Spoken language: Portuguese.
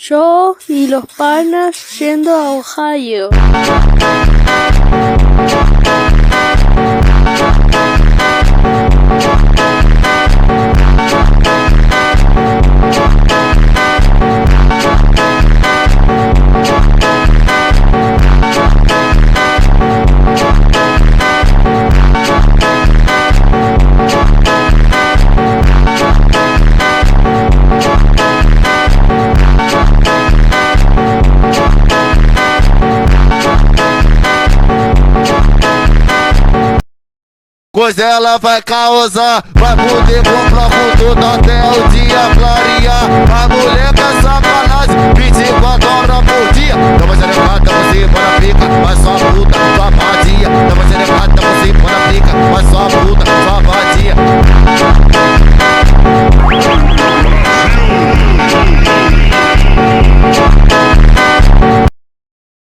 Yo y los panas yendo a Ohio. Pois ela vai causar, vai poder comprar com tudo até o dia clarear. A mulher